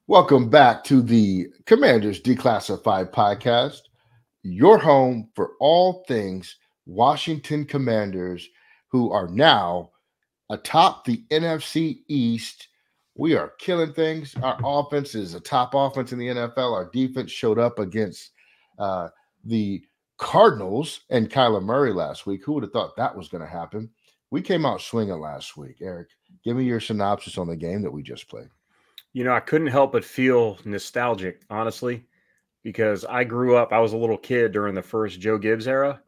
Welcome back to the Commanders Declassified podcast, your home for all things Washington Commanders, who are now atop the NFC East. We are killing things. Our offense is a top offense in the NFL. Our defense showed up against the Cardinals and Kyler Murray last week. Who would have thought that was going to happen? We came out swinging last week. Eric, give me your synopsis on the game that we just played. You know, I couldn't help but feel nostalgic, honestly, because I grew up, I was a little kid during the first Joe Gibbs era.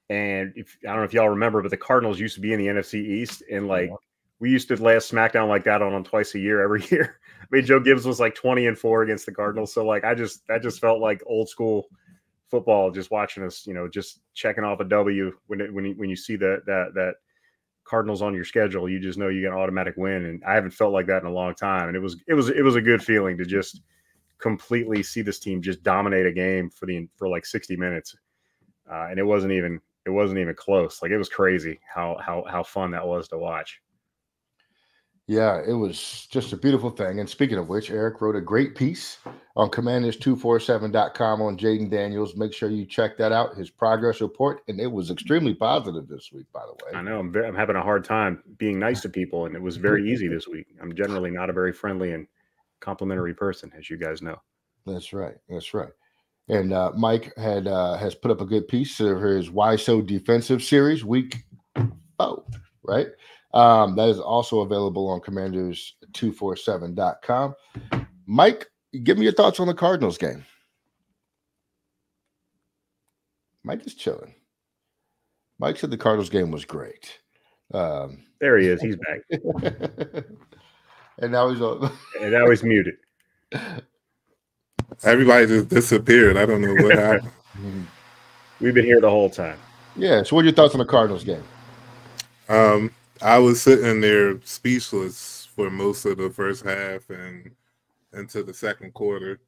And I don't know if y'all remember, but the Cardinals used to be in the NFC East. And we used to last SmackDown like that on twice a year, every year. I mean, Joe Gibbs was like 20-4 against the Cardinals. So I just felt like old school football, just watching us, just checking off a W when you see that Cardinals on your schedule, you just know you get an automatic win. And I haven't felt like that in a long time. And it was a good feeling to just completely see this team just dominate a game for like 60 minutes. And it wasn't even close. Like, it was crazy how fun that was to watch. Yeah, it was just a beautiful thing. And speaking of which, Eric wrote a great piece on commanders247.com on Jayden Daniels. Make sure you check that out, his progress report. And it was extremely positive this week, by the way. I know. I'm having a hard time being nice to people, and it was very easy this week. I'm generally not a very friendly and complimentary person, as you guys know. That's right. That's right. And Mike has put up a good piece of his Why So Defensive series, week 4, right? That is also available on commanders247.com. Mike, give me your thoughts on the Cardinals game. Mike is chilling. Mike said the Cardinals game was great. There he is. He's back. And now he's on. And now he's muted. Everybody just disappeared. I don't know what happened. We've been here the whole time. Yeah. So what are your thoughts on the Cardinals game? I was sitting there speechless for most of the first half and into the second quarter.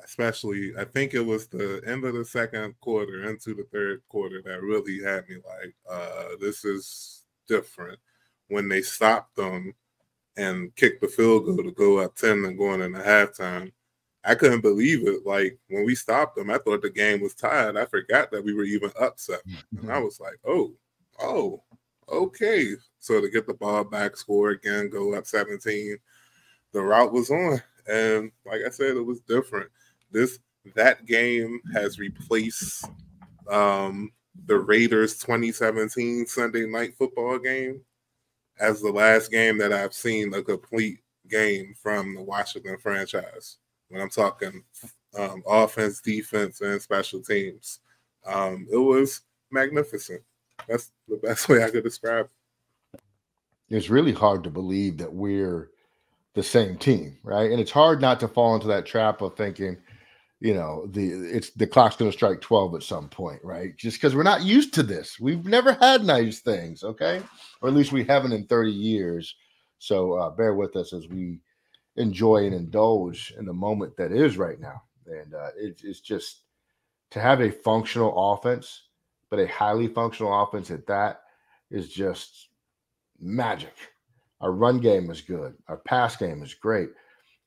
Especially, I think it was the end of the second quarter into the third quarter that really had me like, this is different. When they stopped them and kicked the field goal to go up 10 and going into halftime, I couldn't believe it. Like, when we stopped them, I thought the game was tied. I forgot that we were even upset. And I was like, oh, okay. So to get the ball back, score again, go up 17, the route was on. And like I said, it was different. That game has replaced the Raiders 2017 Sunday Night Football game as the last game that I've seen a complete game from the Washington franchise. When I'm talking offense, defense, and special teams, it was magnificent. That's the best way I could describe it. It's really hard to believe that we're the same team, right? And it's hard not to fall into that trap of thinking, the clock's going to strike 12 at some point, right? Just because we're not used to this. We've never had nice things, okay? Or at least we haven't in 30 years. So bear with us as we enjoy and indulge in the moment that is right now. And it's just to have a functional offense, but a highly functional offense at that is just magic. Our run game is good. Our pass game is great.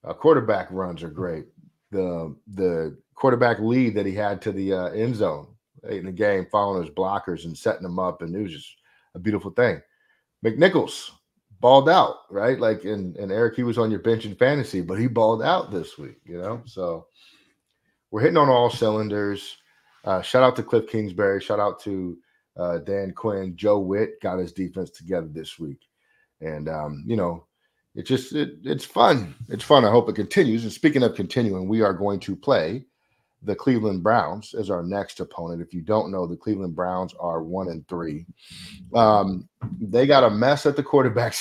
Our quarterback runs are great. The quarterback lead that he had to the end zone in the game, following his blockers and setting them up, and it was just a beautiful thing. McNichols balled out, right? Like, and Eric, he was on your bench in fantasy, but he balled out this week, So we're hitting on all cylinders. Shout out to Kliff Kingsbury. Shout out to Dan Quinn. Joe Witt got his defense together this week. And, it's fun. It's fun. I hope it continues. And speaking of continuing, we are going to play the Cleveland Browns as our next opponent. If you don't know, the Cleveland Browns are 1-3. They got a mess at the quarterback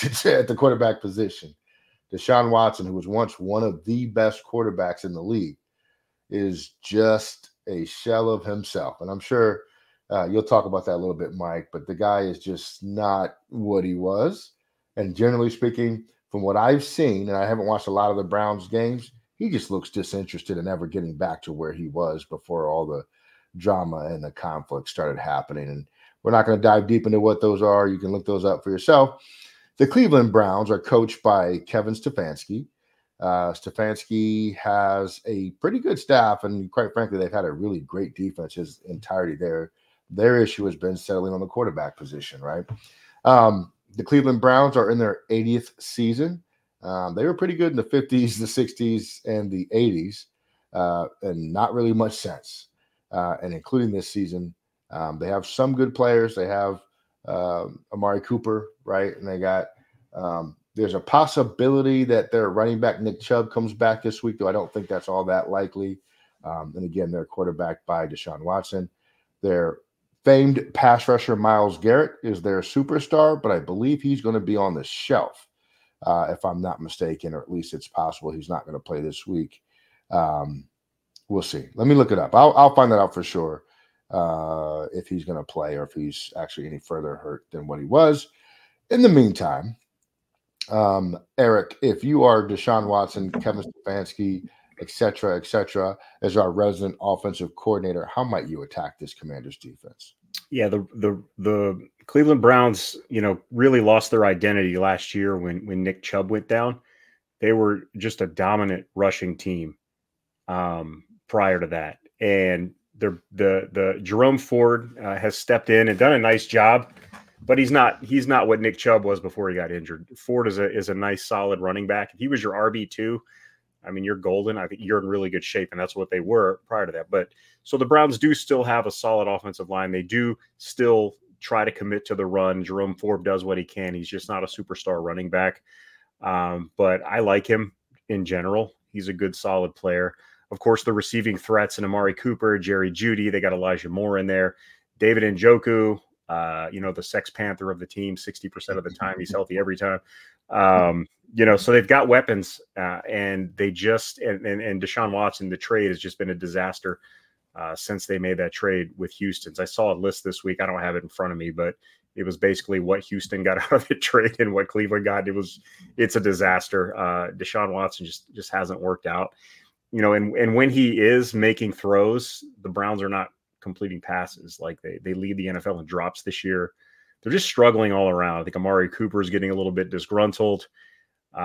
position. Deshaun Watson, who was once one of the best quarterbacks in the league, is just a shell of himself. And I'm sure you'll talk about that a little bit, Mike, but the guy is just not what he was. And generally speaking, from what I've seen, and I haven't watched a lot of the Browns games, he just looks disinterested in ever getting back to where he was before all the drama and the conflict started happening. And we're not going to dive deep into what those are. You can look those up for yourself. The Cleveland Browns are coached by Kevin Stefanski. Stefanski has a pretty good staff, and quite frankly, they've had a really great defense his entirety there. Their issue has been settling on the quarterback position, right? The Cleveland Browns are in their 80th season. They were pretty good in the 50s, the 60s, and the 80s, and not really much sense. And including this season, they have some good players. They have Amari Cooper, right? And they got there's a possibility that their running back Nick Chubb comes back this week, though I don't think that's all that likely. And again, they're quarterbacked by Deshaun Watson. Their famed pass rusher Myles Garrett is their superstar, but I believe he's going to be on the shelf, if I'm not mistaken, or at least it's possible he's not going to play this week. We'll see. Let me look it up. I'll find that out for sure, if he's going to play or if he's actually any further hurt than what he was. In the meantime, Eric, if you are Deshaun Watson, Kevin Stefanski, et cetera, as our resident offensive coordinator, how might you attack this Commanders defense? Yeah, the Cleveland Browns, really lost their identity last year when Nick Chubb went down. They were just a dominant rushing team prior to that, and the Jerome Ford has stepped in and done a nice job, but he's not what Nick Chubb was before he got injured. Ford is a nice solid running back. If he was your RB2, I mean, you're golden. I think you're in really good shape, and that's what they were prior to that. But so the Browns do still have a solid offensive line. They do still try to commit to the run. Jerome Ford does what he can. He's just not a superstar running back. But I like him in general. He's a good, solid player. Of course, the receiving threats in Amari Cooper, Jerry Jeudy, they got Elijah Moore in there. David Njoku, the Sex Panther of the team, 60% of the time. He's healthy every time. So they've got weapons, and they just and Deshaun Watson, the trade has just been a disaster since they made that trade with Houston. I saw a list this week. I don't have it in front of me, but it was basically what Houston got out of the trade and what Cleveland got. It's a disaster. Deshaun Watson just hasn't worked out. And when he is making throws, the Browns are not completing passes. Like they lead the NFL in drops this year. They're just struggling all around. I think Amari Cooper is getting a little bit disgruntled. They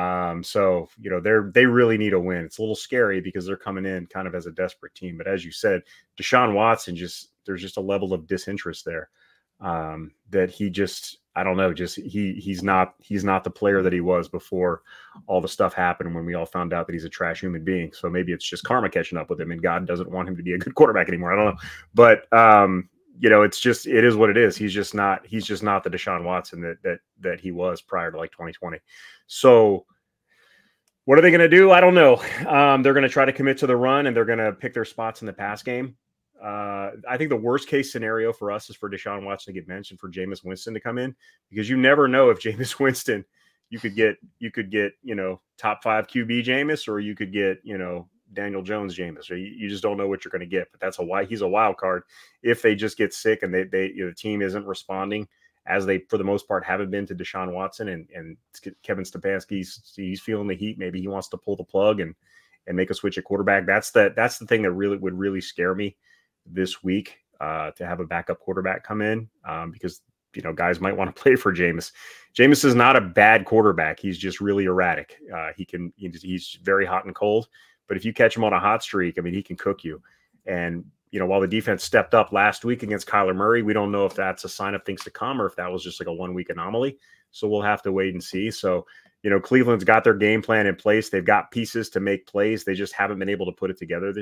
really need a win. It's a little scary because they're coming in kind of as a desperate team. But as you said, Deshaun Watson, there's just a level of disinterest there that I don't know, he's not the player that he was before all the stuff happened when we all found out that he's a trash human being. So maybe it's just karma catching up with him and God doesn't want him to be a good quarterback anymore. I don't know. But it is what it is. He's just not the Deshaun Watson that he was prior to like 2020. So what are they going to do? I don't know. They're going to try to commit to the run, and they're going to pick their spots in the pass game. I think the worst case scenario for us is for Deshaun Watson to get benched and for Jameis Winston to come in, because you never know if Jameis Winston, you could get top 5 QB Jameis, or you could get, Daniel Jones Jameis, or you just don't know what you're going to get. But he's a wild card if they just get sick and the team isn't responding as they, for the most part, haven't been to Deshaun Watson, and Kevin Stefanski, he's feeling the heat. Maybe he wants to pull the plug and make a switch at quarterback. That's the thing that would really scare me this week, to have a backup quarterback come in, because guys might want to play for Jameis. Jameis is not a bad quarterback. He's just really erratic. He's very hot and cold, but if you catch him on a hot streak, I mean, he can cook you. And while the defense stepped up last week against Kyler Murray, we don't know if that's a sign of things to come or if that was just like a 1-week anomaly. So we'll have to wait and see. So, Cleveland's got their game plan in place. They've got pieces to make plays. They just haven't been able to put it together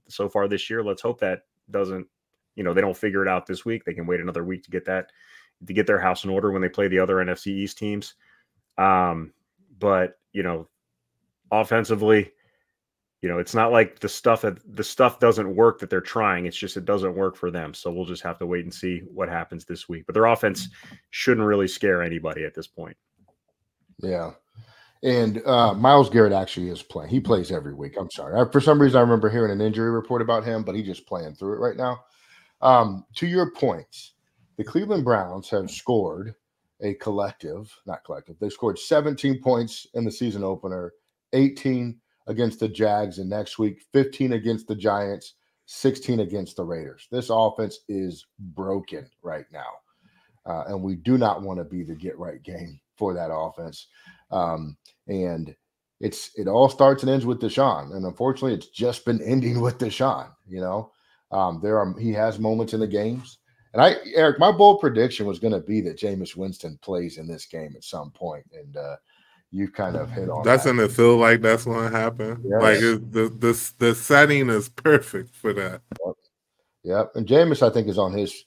so far this year. Let's hope that doesn't, they don't figure it out this week. They can wait another week to get their house in order when they play the other NFC East teams. But offensively, it's not like the stuff doesn't work that they're trying. It's just, it doesn't work for them. So we'll just have to wait and see what happens this week. But their offense shouldn't really scare anybody at this point. Yeah. And Myles Garrett actually is playing. He plays every week. I'm sorry. For some reason, I remember hearing an injury report about him, but he's just playing through it right now. To your points, the Cleveland Browns have scored they scored 17 points in the season opener, 18 against the Jags, and next week, 15 against the Giants, 16 against the Raiders. This offense is broken right now. And we do not want to be the get-right game for that offense. And it all starts and ends with Deshaun, and unfortunately, it's just been ending with Deshaun. You know, he has moments in the games, and Eric, my bold prediction was going to be that Jameis Winston plays in this game at some point, and you've kind of hit on Doesn't that. it feel like that's going to happen? Yes. Like the setting is perfect for that. Yep. And Jameis, I think, is on his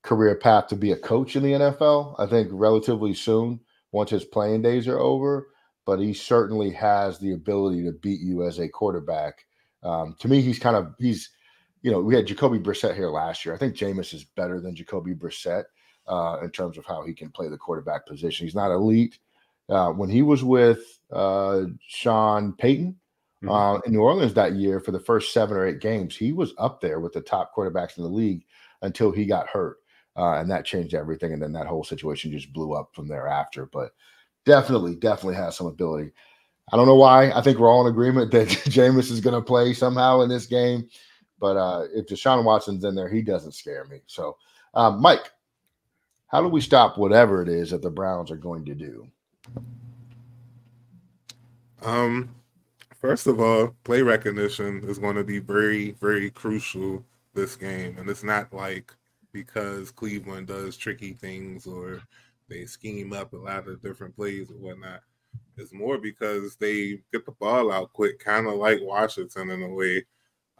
career path to be a coach in the NFL. I think relatively soon, once his playing days are over. But he certainly has the ability to beat you as a quarterback. To me, he's we had Jacoby Brissett here last year. I think Jameis is better than Jacoby Brissett in terms of how he can play the quarterback position. He's not elite. When he was with Sean Payton in New Orleans that year for the first 7 or 8 games, he was up there with the top quarterbacks in the league until he got hurt. And that changed everything. And then that whole situation just blew up from thereafter. But definitely has some ability. I don't know why. I think we're all in agreement that Jameis is going to play somehow in this game. But if Deshaun Watson's in there, he doesn't scare me. So, Mike, how do we stop whatever it is that the Browns are going to do? First of all, play recognition is going to be very, very crucial this game. And it's not like because Cleveland does tricky things or they scheme up a lot of different plays or whatnot. It's more because they get the ball out quick, kind of like Washington in a way.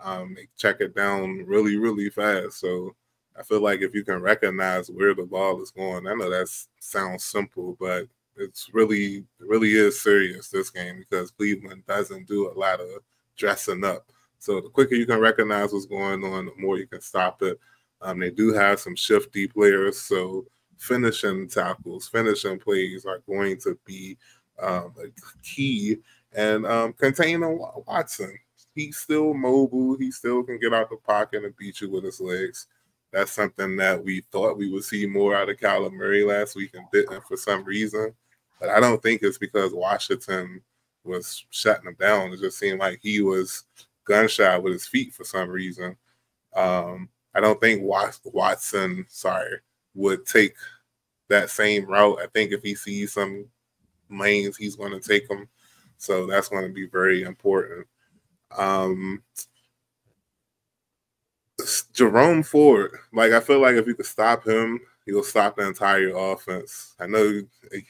They check it down really, really fast. So I feel like if you can recognize where the ball is going, I know that sounds simple, but it's really is serious this game because Cleveland doesn't do a lot of dressing up. So the quicker you can recognize what's going on, the more you can stop it. They do have some shifty players, so finishing tackles, finishing plays are going to be a key. And containing Watson, he's still mobile. He still can get out the pocket and beat you with his legs. That's something that we thought we would see more out of Kyler Murray last week and didn't for some reason. But I don't think it's because Washington was shutting him down. It just seemed like he was gun-shy with his feet for some reason. I don't think Watson, would take that same route. I think if he sees some lanes, he's going to take them. So that's going to be very important. Jerome Ford, I feel like if you could stop him, he'll stop the entire offense. I know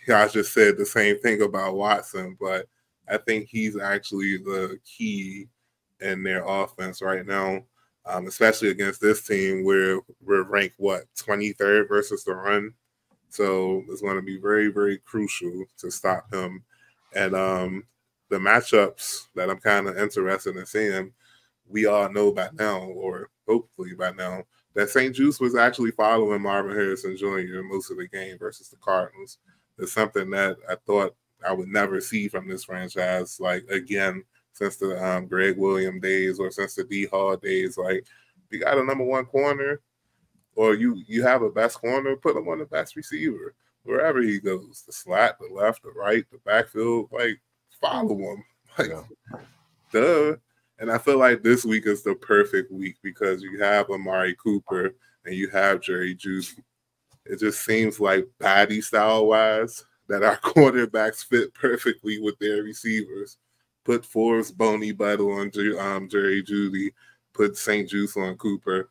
I just said the same thing about Watson, but I think he's actually the key in their offense right now, especially against this team where we're ranked, 23rd versus the run. So it's going to be very, very crucial to stop him. And the matchups that I'm kind of interested in seeing, we all know by now, or hopefully by now, that St. Juice was actually following Marvin Harrison Jr. most of the game versus the Cardinals. It's something that I thought I would never see from this franchise, again, since the Greg Williams days or since the D. Hall days. You got a number one corner or you have a best corner, put him on the best receiver. Wherever he goes, the slot, the left, the right, the backfield, follow him. Duh. And I feel like this week is the perfect week because you have Amari Cooper and you have Jerry Jeudy. It just seems like body style-wise that our quarterbacks fit perfectly with their receivers. Put Forbes, Boney Buttle on Jerry Jeudy. Put St. Juice on Cooper.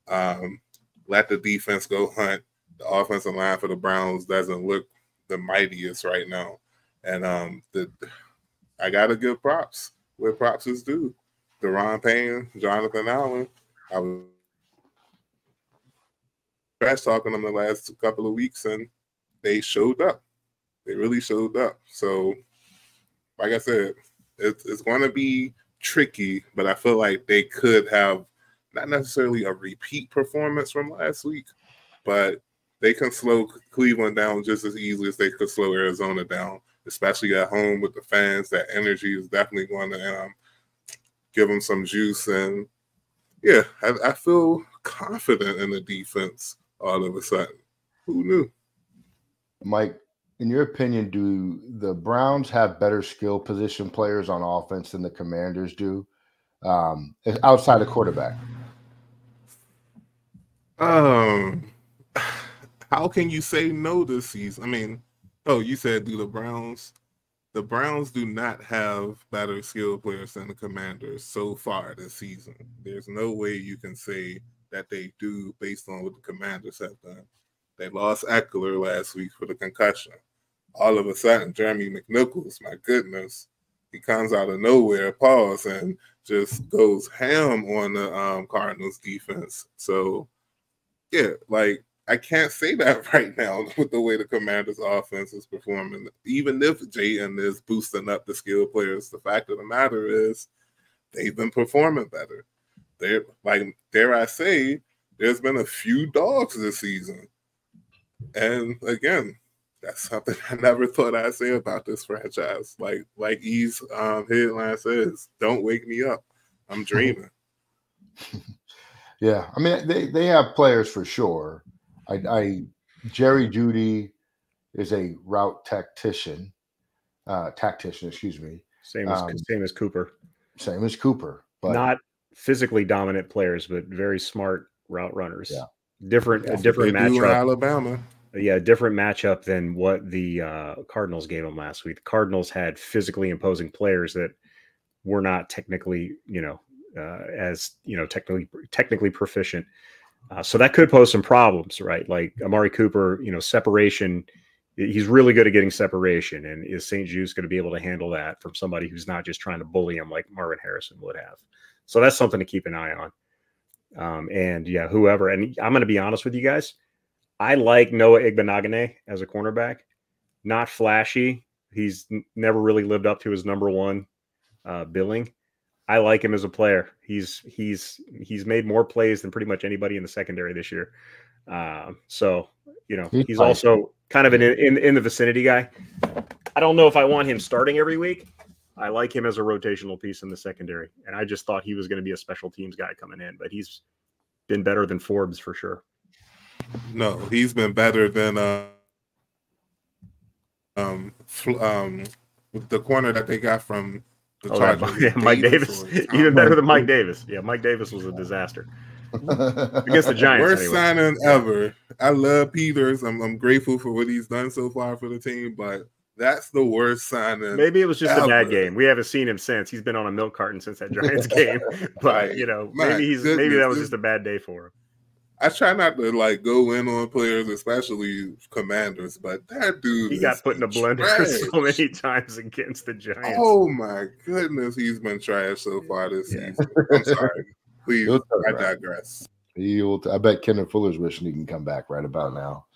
Let the defense go hunt. The offensive line for the Browns doesn't look the mightiest right now. And I got to give props where props is due. Deron Payne, Jonathan Allen. I was trash talking them the last couple of weeks, and they showed up. They really showed up. So, like I said, it's going to be tricky, but I feel like they could have not necessarily a repeat performance from last week, but they can slow Cleveland down just as easily as they could slow Arizona down, especially at home with the fans. That energy is definitely going to give them some juice. And, yeah, I feel confident in the defense all of a sudden. Who knew? Mike, in your opinion, do the Browns have better skill position players on offense than the Commanders do outside of quarterback? How can you say no this season? I mean, you said do the Browns the Browns do not have better skill players than the Commanders so far this season. There's no way you can say that they do based on what the Commanders have done. They lost Eckler last week for the concussion. All of a sudden, Jeremy McNichols, my goodness, he comes out of nowhere, pause, and just goes ham on the Cardinals defense. So, yeah, like, I can't say that right now with the way the Commanders' offense is performing. Even if Jayden is boosting up the skill players, the fact of the matter is they've been performing better. They're like, dare I say, there's been a few dogs this season. And again, that's something I never thought I'd say about this franchise. Like E's headline says, don't wake me up. I'm dreaming. Yeah. I mean, they have players for sure. Jerry Jeudy is a route tactician, excuse me. Same as Cooper. Same as Cooper, but not physically dominant players, but very smart route runners. Yeah. A different matchup. Alabama. Yeah, different matchup than what the Cardinals gave them last week. The Cardinals had physically imposing players that were not technically, technically proficient. So that could pose some problems, right? Like Amari Cooper, separation. He's really good at getting separation. And is St. Juste going to be able to handle that from somebody who's not just trying to bully him like Marvin Harrison would have? So that's something to keep an eye on. And yeah, whoever. And I'm going to be honest with you guys. I like Noah Igbenogany as a cornerback. Not flashy. He's never really lived up to his number one billing. I like him as a player. He's made more plays than pretty much anybody in the secondary this year. So he's also kind of in the vicinity guy. I don't know if I want him starting every week. I like him as a rotational piece in the secondary, and I just thought he was going to be a special teams guy coming in, but he's been better than Forbes for sure. No, he's been better than the corner that they got from the Chargers. Mike Davis. Even better than Mike Davis. Yeah, Mike Davis was a disaster against the Giants. Worst signing ever. I love Peters. I'm grateful for what he's done so far for the team, but that's the worst signing. Maybe it was just a bad game. We haven't seen him since. He's been on a milk carton since that Giants game. But maybe that was just a bad day for him. I try not to go in on players, especially Commanders, but that dude, he got put in a blender so many times against the Giants. Oh my goodness, he's been trash so far this season. I'm sorry. Please, I digress. I bet Kenneth Fuller's wishing he can come back right about now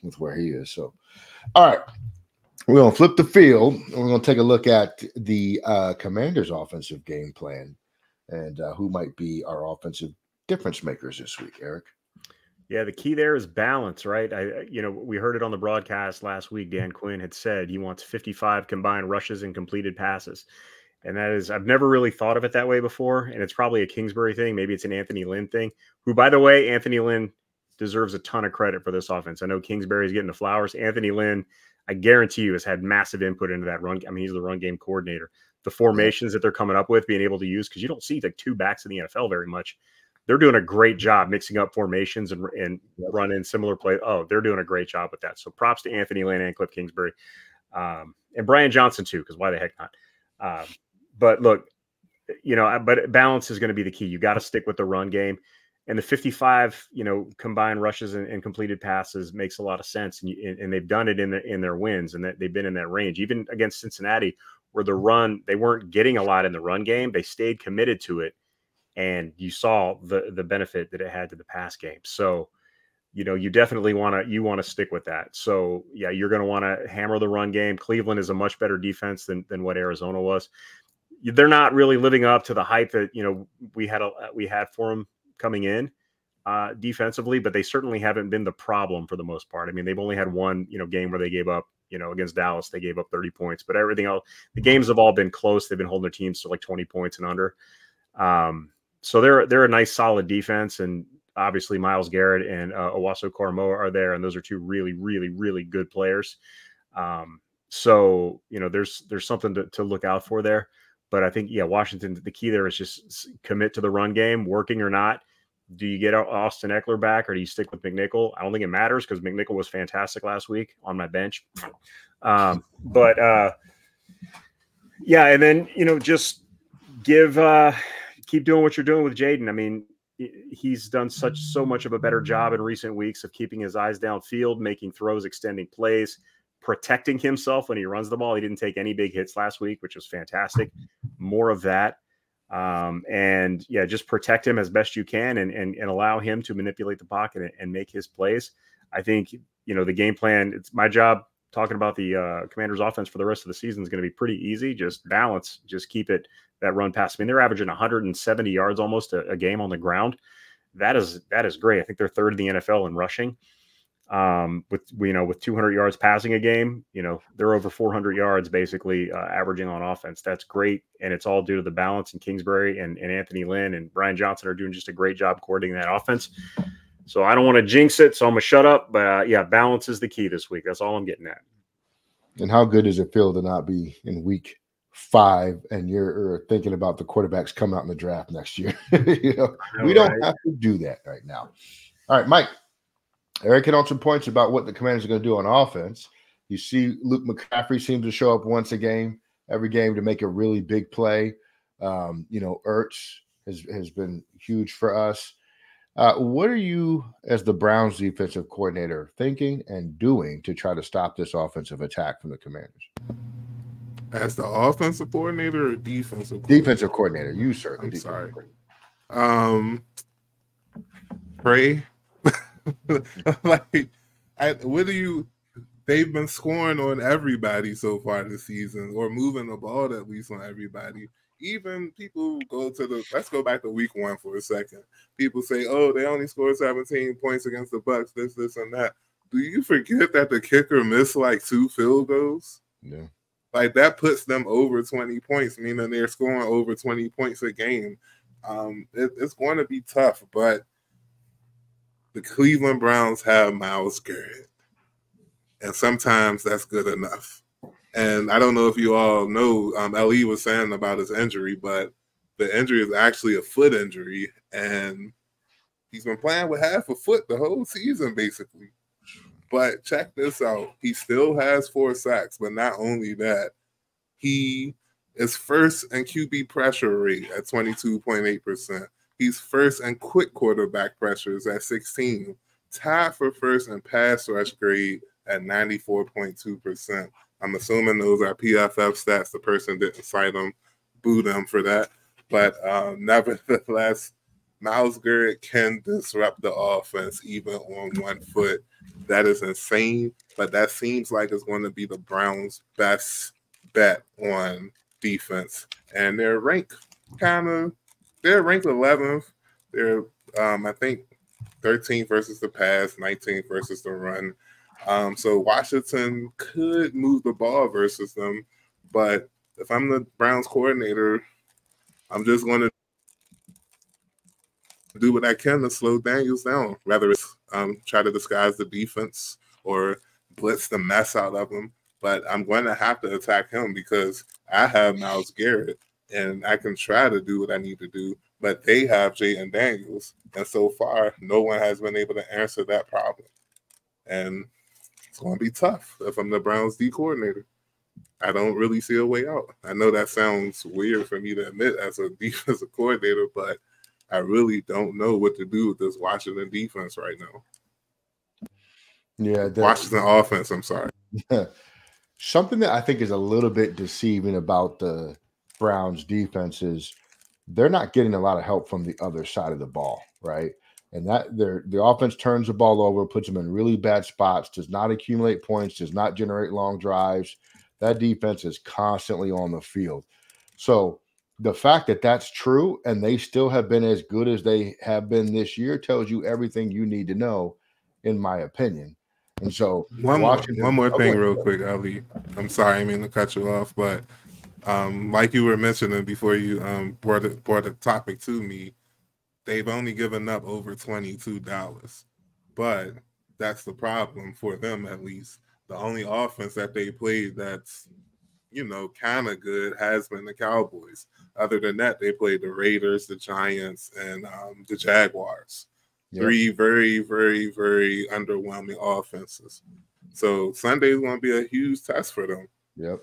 with where he is. So, all right. We're going to flip the field. We're going to take a look at the Commanders' offensive game plan and who might be our offensive difference makers this week, Eric. Yeah, the key there is balance, right? We heard it on the broadcast last week. Dan Quinn had said he wants 55 combined rushes and completed passes. And that is, I've never really thought of it that way before. And it's probably a Kingsbury thing. Maybe it's an Anthony Lynn thing, who, by the way, Anthony Lynn deserves a ton of credit for this offense. I know Kingsbury's getting the flowers. Anthony Lynn, I guarantee you, has had massive input into that run. I mean, he's the run game coordinator. The formations that they're coming up with, being able to use, because you don't see two backs in the NFL very much. They're doing a great job mixing up formations and running similar play. Oh, they're doing a great job with that. So props to Anthony Lynn and Kliff Kingsbury. And Brian Johnson too, because why the heck not? But look, but balance is going to be the key. You got to stick with the run game. And the 55, combined rushes and completed passes makes a lot of sense. And they've done it in their wins, and that they've been in that range. Even against Cincinnati, where they weren't getting a lot in the run game. They stayed committed to it. And you saw the benefit that it had to the pass game. So, you definitely want to stick with that. So, yeah, you're going to want to hammer the run game. Cleveland is a much better defense than what Arizona was. They're not really living up to the hype that we had for them coming in defensively, but they certainly haven't been the problem for the most part. I mean, they've only had one game where they gave up. Against Dallas, they gave up 30 points, but everything else, the games have all been close. They've been holding their teams to 20 points and under. So they're a nice, solid defense, and obviously Myles Garrett and Owasso Koromoa are there, and those are two really, really, really good players. So there's something to look out for there. But I think Washington, the key there is just commit to the run game, working or not. Do you get Austin Eckler back, or do you stick with McNichol? I don't think it matters because McNichol was fantastic last week on my bench. But Yeah, and then just keep doing what you're doing with Jayden. I mean, he's done so much of a better job in recent weeks of keeping his eyes downfield, making throws, extending plays, protecting himself when he runs the ball. He didn't take any big hits last week, which was fantastic. More of that. And yeah, just protect him as best you can and allow him to manipulate the pocket and make his plays. I think, the game plan, it's my job talking about the Commanders offense for the rest of the season is going to be pretty easy. Just balance, just keep it that run pass. I mean, they're averaging 170 yards almost a game on the ground. That is great. I think they're third in the NFL in rushing. With 200 yards passing a game, they're over 400 yards basically averaging on offense. That's great. And it's all due to the balance, and Kingsbury and Anthony Lynn and Brian Johnson are doing just a great job coordinating that offense. So I don't want to jinx it, so I'm going to shut up. But yeah, balance is the key this week. That's all I'm getting at. And how good does it feel to not be in week 5 and you're thinking about the quarterbacks coming out in the draft next year? We don't have to do that right now. All right, Mike. Eric hit on some points about what the Commanders are going to do on offense. You see Luke McCaffrey seems to show up once every game to make a really big play. Ertz has been huge for us. What are you, as the Browns defensive coordinator, thinking and doing to try to stop this offensive attack from the Commanders? As the offensive coordinator or defensive coordinator? Defensive coordinator. You, sir. I'm sorry. Pray. They've been scoring on everybody so far this season, or moving the ball at least on everybody. Even people let's go back to week 1 for a second. People say, oh, they only scored 17 points against the Bucs, this, and that. Do you forget that the kicker missed like 2 field goals? Yeah. Like, that puts them over 20 points, meaning they're scoring over 20 points a game. It's going to be tough, but the Cleveland Browns have Myles Garrett, and sometimes that's good enough. And I don't know if you all know, Elite was saying about his injury, but the injury is actually a foot injury, and he's been playing with half a foot the whole season, basically. But check this out. He still has 4 sacks, but not only that, he is first in QB pressure rate at 22.8%. He's first in quick quarterback pressures at 16, tied for first in pass rush grade at 94.2%. I'm assuming those are PFF stats. The person didn't cite them, boo them for that. But nevertheless, Myles Garrett can disrupt the offense even on 1 foot. That is insane, but that seems like it's going to be the Browns' best bet on defense. And they're ranked 11th. They're, I think, 13th versus the pass, 19th versus the run. So Washington could move the ball versus them. But if I'm the Browns coordinator, I'm just going to do what I can to slow Daniels down, whether it's try to disguise the defense or blitz the mess out of him. But I'm going to have to attack him because I have Myles Garrett, and I can try to do what I need to do. But they have Jayden Daniels, and so far, no one has been able to answer that problem. And it's going to be tough if I'm the Browns D coordinator. I don't really see a way out. I know that sounds weird for me to admit as a defensive coordinator, but I really don't know what to do with this Washington defense right now. Yeah, Washington offense, I'm sorry. Something that I think is a little bit deceiving about the Browns defense is they're not getting a lot of help from the other side of the ball, right? And that the offense turns the ball over, puts them in really bad spots, does not accumulate points, does not generate long drives. That defense is constantly on the field. So the fact that that's true and they still have been as good as they have been this year tells you everything you need to know, in my opinion. And so one more thing real quick, Ali. I'm sorry, I mean to cut you off, but like you were mentioning before you brought the topic to me, they've only given up over $22. But that's the problem for them, at least. The only offense that they played that's, kind of good has been the Cowboys. Other than that, they played the Raiders, the Giants, and the Jaguars. Yep. 3 very, very, very underwhelming offenses. So Sunday is going to be a huge test for them. Yep.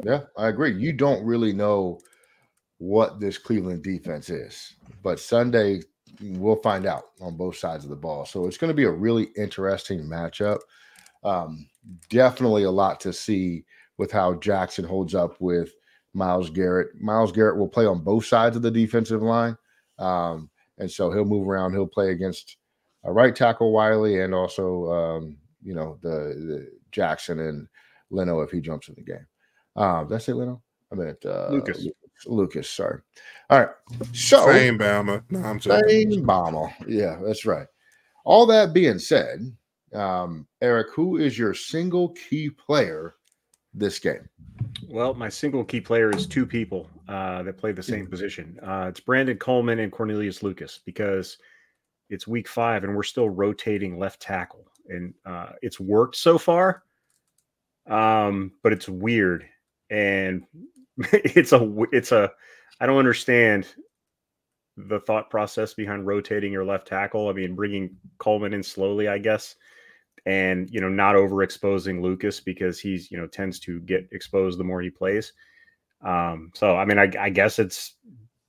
Yeah, I agree. You don't really know what this Cleveland defense is, but Sunday we'll find out on both sides of the ball. So it's going to be a really interesting matchup. Um, Definitely a lot to see with how Jackson holds up with Myles Garrett. Myles Garrett will play on both sides of the defensive line. Um, and so he'll move around. He'll play against a right tackle Wiley and also, the Jackson and Leno if he jumps in the game. Did I say Leno? I meant Lucas. Lucas. Sorry. All right. So Same Bama. No, I'm joking. same bomber. Yeah, that's right. All that being said, Eric, who is your single key player this game? Well, my single key player is two people that play the same position. It's Brandon Coleman and Cornelius Lucas because it's week 5 and we're still rotating left tackle. And it's worked so far, but it's weird. And it's a, I don't understand the thought process behind rotating your left tackle. I mean, bringing Coleman in slowly, I guess, and not overexposing Lucas because he's tends to get exposed the more he plays. So I mean, I guess it's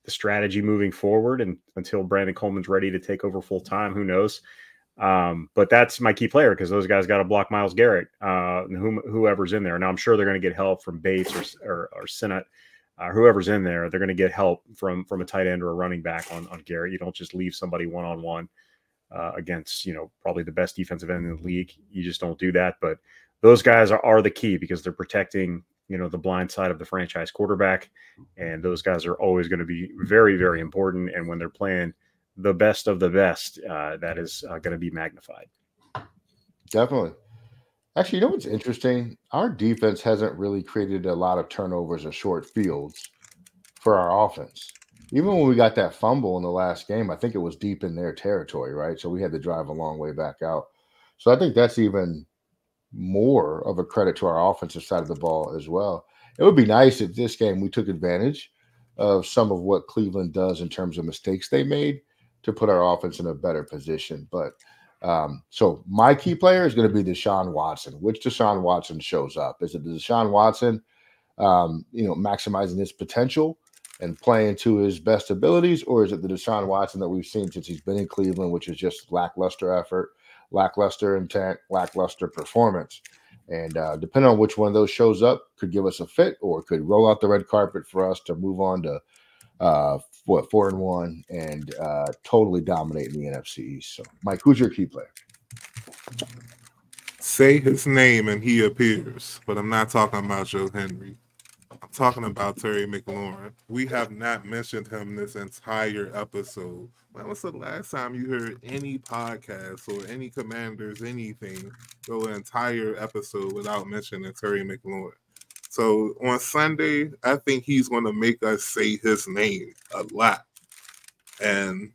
the strategy moving forward, and until Brandon Coleman's ready to take over full time, who knows? But that's my key player because those guys got to block Myles Garrett, and whoever's in there. Now I'm sure they're going to get help from Bates or Sinnott. Whoever's in there, they're going to get help from a tight end or a running back on Garrett. You don't just leave somebody one-on-one against, probably the best defensive end in the league. You just don't do that. But those guys are the key because they're protecting, the blind side of the franchise quarterback. And those guys are always going to be very, very important. And when they're playing the best of the best, that is going to be magnified. Definitely. Actually, what's interesting? Our defense hasn't really created a lot of turnovers or short fields for our offense. Even when we got that fumble in the last game, I think it was deep in their territory, right? So we had to drive a long way back out. So I think that's even more of a credit to our offensive side of the ball as well. It would be nice if this game we took advantage of some of what Cleveland does in terms of mistakes they made to put our offense in a better position. But so my key player is going to be Deshaun Watson. Which Deshaun Watson shows up? Is it the Deshaun Watson, maximizing his potential and playing to his best abilities, or is it the Deshaun Watson that we've seen since he's been in Cleveland, which is just lackluster effort, lackluster intent, lackluster performance? And depending on which one of those shows up, could give us a fit or could roll out the red carpet for us to move on to 4-1 and totally dominating the NFC East. So, Mike, who's your key player? Say his name and he appears, but I'm not talking about Joe Henry. I'm talking about Terry McLaurin. We have not mentioned him this entire episode. When was the last time you heard any podcast or any Commanders, anything, go an entire episode without mentioning Terry McLaurin? So on Sunday, I think he's going to make us say his name a lot. And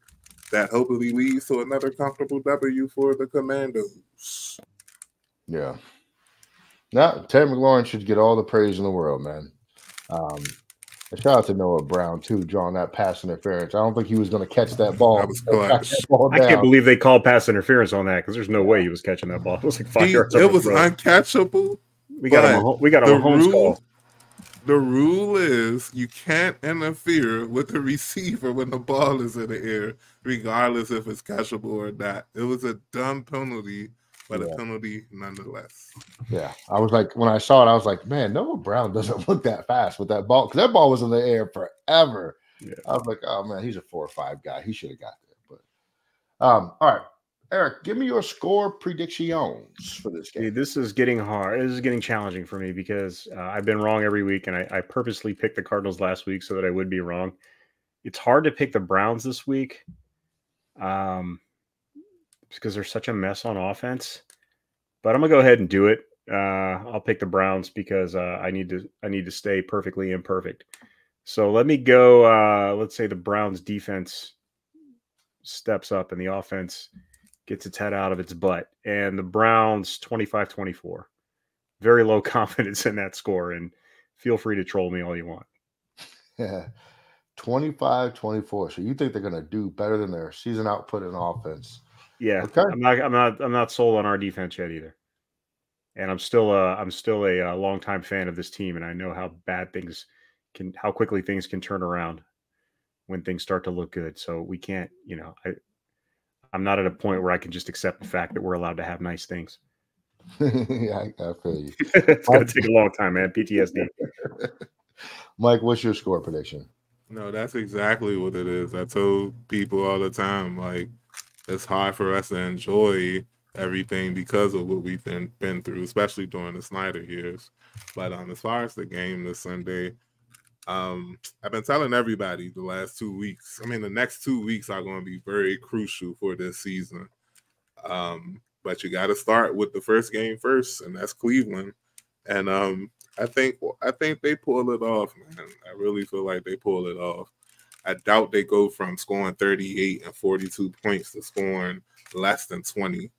that hopefully leads to another comfortable W for the Commandos. Yeah. Now, Terry McLaurin should get all the praise in the world, man. And shout out to Noah Brown, too, drawing that pass interference. I don't think he was going to catch that ball. That was clutch. I can't believe they called pass interference on that because there's no way he was catching that ball. It was like 5 yards. It was uncatchable. We got a Mahomes call. The rule is you can't interfere with the receiver when the ball is in the air, regardless if it's catchable or not. It was a dumb penalty, but a penalty nonetheless. Yeah, I was like, when I saw it, I was like, man, Noah Brown doesn't look that fast with that ball because that ball was in the air forever. Yeah. I was like, oh man, he's a 4 or 5 guy. He should have got there. But all right, Eric, give me your score predictions for this game. Dude, this is getting hard. This is getting challenging for me because I've been wrong every week, and I purposely picked the Cardinals last week so that I would be wrong. It's hard to pick the Browns this week because they're such a mess on offense. But I'm gonna go ahead and do it. I'll pick the Browns because I need to stay perfectly imperfect. So let me go. Let's say the Browns defense steps up and the offense gets its head out of its butt. And the Browns 25-24. Very low confidence in that score. And feel free to troll me all you want. Yeah. 25-24. So you think they're going to do better than their season output in offense? Yeah. Okay. I'm not sold on our defense yet either. And I'm still a longtime fan of this team, and I know how quickly things can turn around when things start to look good. So we can't, I'm not at a point where I can just accept the fact that we're allowed to have nice things. Yeah, I feel you. It's going to take a long time, man. PTSD. Mike, what's your score prediction? No, that's exactly what it is. I told people all the time, like, it's hard for us to enjoy everything because of what we've been through, especially during the Snyder years. But as far as the game this Sunday, I've been telling everybody the last 2 weeks. I mean, the next 2 weeks are going to be very crucial for this season. But you got to start with the first game first, and that's Cleveland. And I think they pull it off, man. I really feel like they pull it off. I doubt they go from scoring 38 and 42 points to scoring less than 20.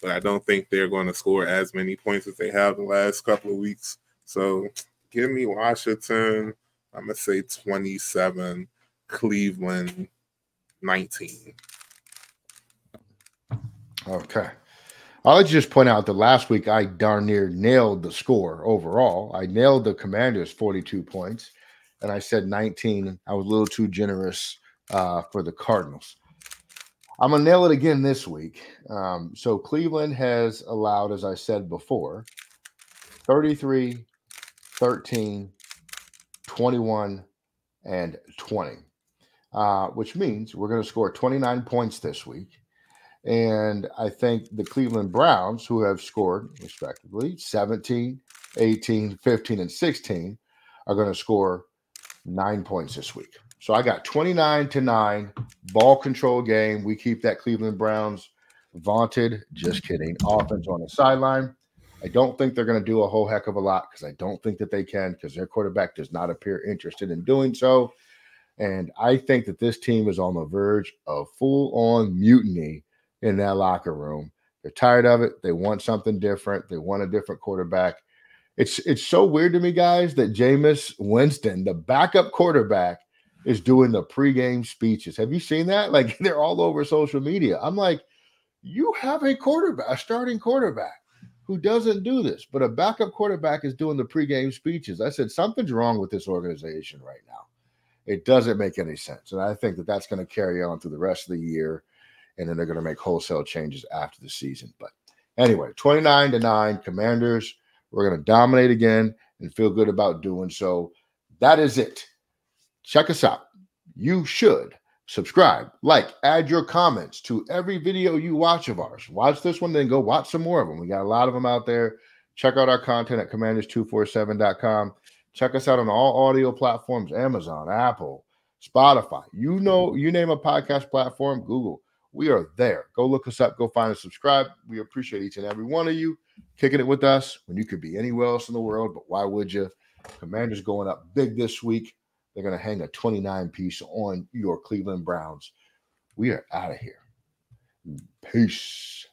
But I don't think they're going to score as many points as they have the last couple of weeks. So give me Washington. I'm going to say 27, Cleveland 19. Okay. I'll let you just point out that last week I darn near nailed the score overall. I nailed the Commanders 42 points, and I said 19. I was a little too generous for the Cardinals. I'm going to nail it again this week. So Cleveland has allowed, as I said before, 33, 13, 21, and 20, which means we're going to score 29 points this week. And I think the Cleveland Browns, who have scored respectively 17, 18, 15, and 16, are going to score 9 points this week. So I got 29-9 ball control game. We keep that Cleveland Browns vaunted, just kidding, offense on the sideline. I don't think they're going to do a whole heck of a lot because I don't think that they can because their quarterback does not appear interested in doing so. And I think that this team is on the verge of full-on mutiny in that locker room. They're tired of it. They want something different. They want a different quarterback. It's so weird to me, guys, that Jameis Winston, the backup quarterback, is doing the pregame speeches. Have you seen that? Like, they're all over social media. I'm like, you have a quarterback, a starting quarterback who doesn't do this, but a backup quarterback is doing the pregame speeches. I said, something's wrong with this organization right now. It doesn't make any sense. And I think that that's going to carry on through the rest of the year. And then they're going to make wholesale changes after the season. But anyway, 29-9 Commanders. We're going to dominate again and feel good about doing so. That is it. Check us out. You should subscribe, like, add your comments to every video you watch of ours. Watch this one, then go watch some more of them. We got a lot of them out there. Check out our content at commanders247.com. Check us out on all audio platforms, Amazon, Apple, Spotify. You name a podcast platform, Google. We are there. Go look us up. Go find us, subscribe. We appreciate each and every one of you kicking it with us when you could be anywhere else in the world, but why would you? Commanders going up big this week. They're going to hang a 29-piece on your Cleveland Browns. We are out of here. Peace.